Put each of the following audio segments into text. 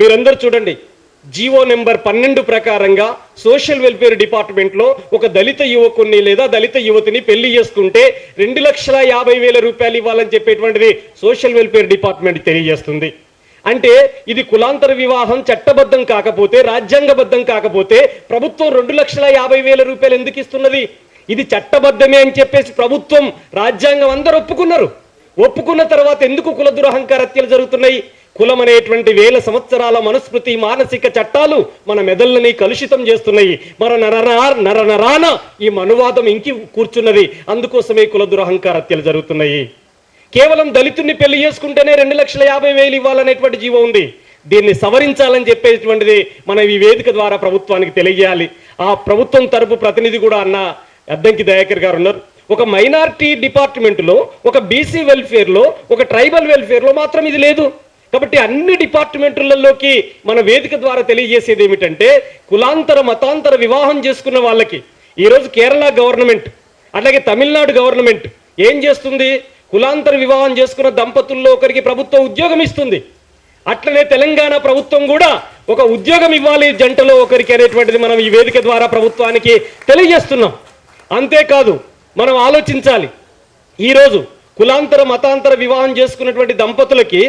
మీరందరూ చూడండి, GO number 12 ప్రకారంగా సోషల్ వెల్ఫేర్ డిపార్ట్మెంట్లో ఒక దళిత యువకుని లేదా దళిత యువతిని పెళ్లి చేసుకుంటే 2,50,000 రూపాయలు ఇవ్వాలని చెప్పేటువంటిది సోషల్ వెల్ఫేర్ డిపార్ట్మెంట్ తెలియజేస్తుంది. అంటే ఇది కులాంతర వివాహం చట్టబద్ధం కాకపోతే, రాజ్యాంగబద్ధం కాకపోతే ప్రభుత్వం 2,50,000 రూపాయలు ఎందుకు ఇస్తున్నది? ఇది చట్టబద్ధమే అని చెప్పేసి ప్రభుత్వం, రాజ్యాంగం అందరూ ఒప్పుకున్నారు. ఒప్పుకున్న తర్వాత ఎందుకు కుల దురహంకార హత్యలు జరుగుతున్నాయి? కులం అనేటువంటి వేల సంవత్సరాల మనుస్మృతి, మానసిక చట్టాలు మన మెదళ్ళని కలుషితం చేస్తున్నాయి. నరనరాన ఈ మనువాదం ఇంకి కూర్చున్నది. అందుకోసమే కుల దురహంకార హత్యలు జరుగుతున్నాయి. కేవలం దళితుడిని పెళ్లి చేసుకుంటేనే 2,50,000 ఇవ్వాలనేటువంటి జీవో ఉంది. దీన్ని సవరించాలని చెప్పేటువంటిది మనం ఈ వేదిక ద్వారా ప్రభుత్వానికి తెలియజేయాలి. ఆ ప్రభుత్వం తరపు ప్రతినిధి కూడా అన్న అద్దంకి దయాకర్ గారు ఉన్నారు. ఒక మైనారిటీ డిపార్ట్మెంట్లో, ఒక బీసీ వెల్ఫేర్లో, ఒక ట్రైబల్ వెల్ఫేర్లో మాత్రం ఇది లేదు. కాబట్టి అన్ని డిపార్ట్మెంట్లలోకి మన వేదిక ద్వారా తెలియజేసేది ఏమిటంటే, కులాంతర మతాంతర వివాహం చేసుకున్న వాళ్ళకి ఈరోజు కేరళ గవర్నమెంట్ అట్లాగే తమిళనాడు గవర్నమెంట్ ఏం చేస్తుంది? కులాంతర వివాహం చేసుకున్న దంపతుల్లో ఒకరికి ప్రభుత్వం ఉద్యోగం ఇస్తుంది. అట్లనే తెలంగాణ ప్రభుత్వం కూడా ఒక ఉద్యోగం ఇవ్వాలి జంటలో ఒకరికి అనేటువంటిది మనం ఈ వేదిక ద్వారా ప్రభుత్వానికి తెలియజేస్తున్నాం. అంతేకాదు, మనం ఆలోచించాలి, ఈరోజు కులాంతర మతాంతర వివాహం చేసుకున్నటువంటి దంపతులకి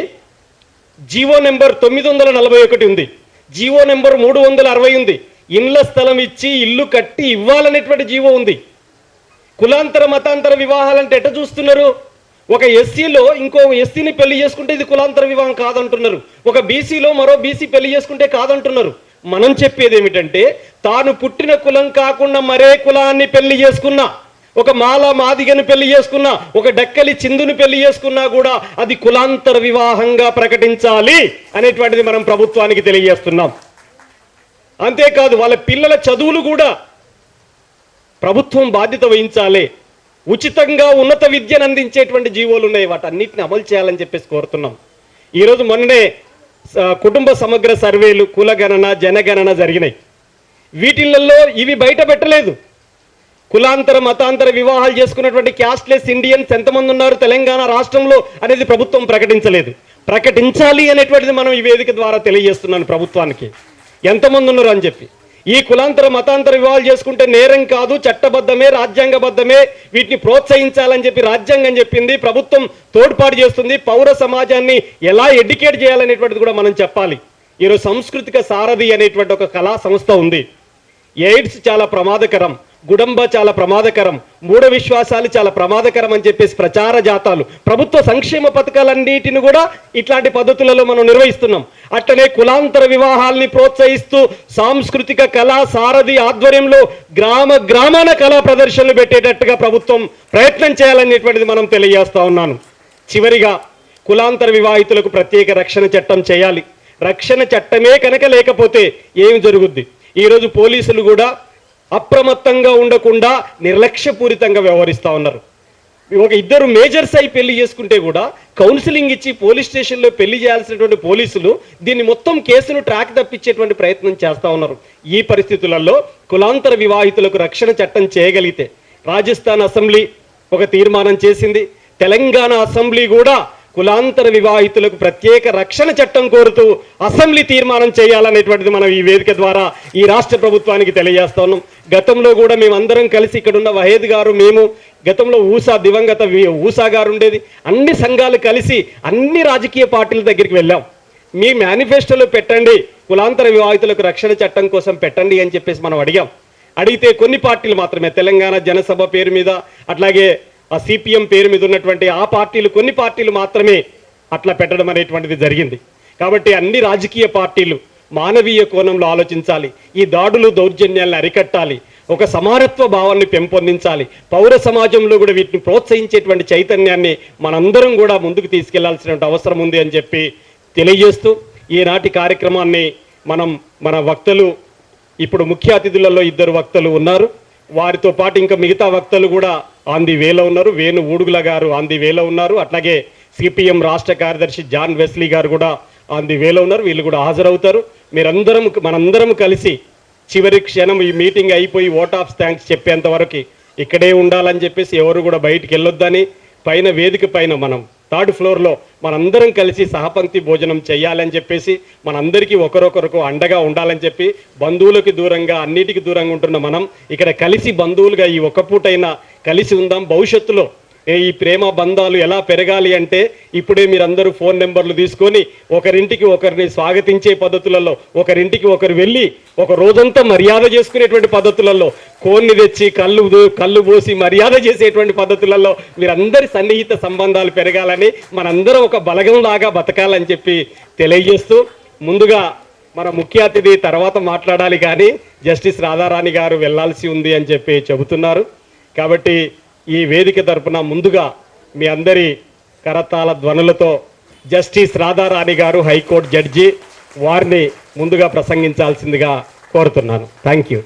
జీవో నెంబర్ 941 ఉంది, జీవో నెంబర్ 360 ఉంది. ఇండ్ల స్థలం ఇచ్చి ఇల్లు కట్టి ఇవ్వాలనేటువంటి జీవో ఉంది. కులాంతర మతాంతర వివాహాలంటే ఎట్ట చూస్తున్నారు? ఒక ఎస్సీలో ఇంకో ఎస్సీని పెళ్లి చేసుకుంటే ఇది కులాంతర వివాహం కాదంటున్నారు. ఒక బీసీలో మరో బీసీ పెళ్లి చేసుకుంటే కాదంటున్నారు. మనం చెప్పేది ఏమిటంటే, తాను పుట్టిన కులం కాకుండా మరే కులాన్ని పెళ్లి చేసుకున్నా, ఒక మాల మాదిగను పెళ్లి చేసుకున్నా, ఒక డక్కలి చిందును పెళ్లి చేసుకున్నా కూడా అది కులాంతర వివాహంగా ప్రకటించాలి అనేటువంటిది మనం ప్రభుత్వానికి తెలియజేస్తున్నాం. అంతేకాదు, వాళ్ళ పిల్లల చదువులు కూడా ప్రభుత్వం బాధ్యత వహించాలి. ఉచితంగా ఉన్నత విద్యను అందించేటువంటి జీవోలు ఉన్నాయి, వాటన్నిటిని అమలు చేయాలని చెప్పేసి కోరుతున్నాం. ఈరోజు మొన్ననే కుటుంబ సమగ్ర సర్వేలు, కులగణన, జనగణన జరిగినాయి. వీటిల్లో ఇవి బయట పెట్టలేదు. కులాంతర మతాంతర వివాహాలు చేసుకున్నటువంటి క్యాస్ట్లెస్ ఇండియన్స్ ఎంతమంది ఉన్నారు తెలంగాణ రాష్ట్రంలో అనేది ప్రభుత్వం ప్రకటించలేదు. ప్రకటించాలి అనేటువంటిది మనం ఈ వేదిక ద్వారా తెలియజేస్తున్నాను ప్రభుత్వానికి, ఎంతమంది ఉన్నారు అని చెప్పి. ఈ కులాంతర మతాంతర వివాహాలు చేసుకుంటే నేరం కాదు, చట్టబద్ధమే, రాజ్యాంగబద్ధమే, వీటిని ప్రోత్సహించాలని చెప్పి రాజ్యాంగం చెప్పింది. ప్రభుత్వం తోడ్పాటు చేస్తుంది. పౌర సమాజాన్ని ఎలా ఎడ్యుకేట్ చేయాలనేటువంటిది కూడా మనం చెప్పాలి. ఈరోజు సాంస్కృతిక సారథి అనేటువంటి ఒక కళా సంస్థ ఉంది. ఎయిడ్స్ చాలా ప్రమాదకరం, గుడంబ చాలా ప్రమాదకరం, మూఢ విశ్వాసాలు చాలా ప్రమాదకరం అని చెప్పేసి ప్రచార జాతాలు, ప్రభుత్వ సంక్షేమ పథకాలన్నిటిని కూడా ఇట్లాంటి పద్ధతులలో మనం నిర్వహిస్తున్నాం. అట్లనే కులాంతర వివాహాల్ని ప్రోత్సహిస్తూ సాంస్కృతిక కళా సారథి ఆధ్వర్యంలో గ్రామాన కళా ప్రదర్శనలు పెట్టేటట్టుగా ప్రభుత్వం ప్రయత్నం చేయాలనేటువంటిది మనం తెలియజేస్తా ఉన్నాను. చివరిగా, కులాంతర వివాహితులకు ప్రత్యేక రక్షణ చట్టం చేయాలి. రక్షణ చట్టమే కనుక లేకపోతే ఏమి జరుగుద్ది? ఈరోజు పోలీసులు కూడా అప్రమత్తంగా ఉండకుండా నిర్లక్ష్యపూరితంగా వ్యవహరిస్తూ ఉన్నారు. ఒక ఇద్దరు మేజర్స్ అయి పెళ్లి చేసుకుంటే కూడా కౌన్సిలింగ్ ఇచ్చి పోలీస్ స్టేషన్లో పెళ్లి చేయాల్సినటువంటి పోలీసులు దీన్ని మొత్తం కేసును ట్రాక్ తప్పించేటువంటి ప్రయత్నం చేస్తూ ఉన్నారు. ఈ పరిస్థితులలో కులాంతర వివాహితులకు రక్షణ చట్టం చేయగలిగితే, రాజస్థాన్ అసెంబ్లీ ఒక తీర్మానం చేసింది, తెలంగాణ అసెంబ్లీ కూడా కులాంతర వివాహితులకు ప్రత్యేక రక్షణ చట్టం కోరుతూ అసెంబ్లీ తీర్మానం చేయాలనేటువంటిది మనం ఈ వేదిక ద్వారా ఈ రాష్ట్ర ప్రభుత్వానికి తెలియజేస్తా ఉన్నాం. గతంలో కూడా మేమందరం కలిసి ఇక్కడున్న వహేద్ గారు, మేము, గతంలో దివంగత ఊసా గారు ఉండేది, అన్ని సంఘాలు కలిసి అన్ని రాజకీయ పార్టీల దగ్గరికి వెళ్ళాం. మీ మేనిఫెస్టోలో పెట్టండి, కులాంతర వివాహితులకు రక్షణ చట్టం కోసం పెట్టండి అని చెప్పేసి మనం అడిగితే కొన్ని పార్టీలు మాత్రమే, తెలంగాణ జనసభ పేరు మీద, అట్లాగే ఆ సిపిఎం పేరు మీద ఉన్నటువంటి ఆ పార్టీలు, కొన్ని పార్టీలు మాత్రమే అట్లా పెట్టడం అనేటువంటిది జరిగింది. కాబట్టి అన్ని రాజకీయ పార్టీలు మానవీయ కోణంలో ఆలోచించాలి. ఈ దాడులు, దౌర్జన్యాలను అరికట్టాలి. ఒక సమానత్వ భావాన్ని పెంపొందించాలి. పౌర సమాజంలో కూడా వీటిని ప్రోత్సహించేటువంటి చైతన్యాన్ని మనందరం కూడా ముందుకు తీసుకెళ్లాల్సిన అవసరం ఉంది అని చెప్పి తెలియజేస్తూ, ఈనాటి కార్యక్రమాన్ని మన వక్తలు, ఇప్పుడు ముఖ్య అతిథులలో 2 వక్తలు ఉన్నారు, వారితో పాటు ఇంకా మిగతా వక్తలు కూడా ఆన్ ది వేలో ఉన్నారు. వేణు ఊడుగుల గారు ఆన్ ది వేలో ఉన్నారు. అట్లాగే సిపిఎం రాష్ట్ర కార్యదర్శి జాన్ వెస్లీ గారు కూడా ఆన్ ది వేలో ఉన్నారు. వీళ్ళు కూడా హాజరవుతారు. మనందరం కలిసి చివరి క్షణం ఈ మీటింగ్ అయిపోయి ఓట్ ఆఫ్ థ్యాంక్స్ చెప్పేంత వరకు ఇక్కడే ఉండాలని చెప్పేసి, ఎవరు కూడా బయటికి వెళ్ళొద్దని, పైన వేదిక పైన మనం థర్డ్ ఫ్లోర్లో మనందరం కలిసి సహపంక్తి భోజనం చేయాలని చెప్పేసి మనందరికీ ఒకరొకరికి అండగా ఉండాలని చెప్పి బంధువులకి దూరంగా అన్నిటికీ దూరంగా ఉంటున్న మనం ఇక్కడ కలిసి బంధువులుగా ఈ ఒక్క పూటైనా కలిసి ఉందాం. భవిష్యత్తులో ఈ ప్రేమ బంధాలు ఎలా పెరగాలి అంటే ఇప్పుడే మీరందరూ ఫోన్ నెంబర్లు తీసుకొని ఒకరింటికి ఒకరిని స్వాగతించే పద్ధతులలో, ఒకరింటికి ఒకరు వెళ్ళి ఒక రోజంతా మర్యాద చేసుకునేటువంటి పద్ధతులలో, కోన్ని తెచ్చి కళ్ళు పోసి మర్యాద చేసేటువంటి పద్ధతులలో మీరందరి సన్నిహిత సంబంధాలు పెరగాలని, మనందరం ఒక బలగంలాగా బతకాలని చెప్పి తెలియజేస్తూ, ముందుగా మన ముఖ్య అతిథి తర్వాత మాట్లాడాలి కానీ జస్టిస్ రాధారాణి గారు వెళ్ళాల్సి ఉంది అని చెప్పి చెబుతున్నారు. కాబట్టి ఈ వేదిక తరపున ముందుగా మీ అందరి కరతాళ ధ్వనులతో జస్టిస్ రాధారాణి గారు, హైకోర్టు జడ్జి, వారిని ముందుగా ప్రసంగించాల్సిందిగా కోరుతున్నాను. Thank you.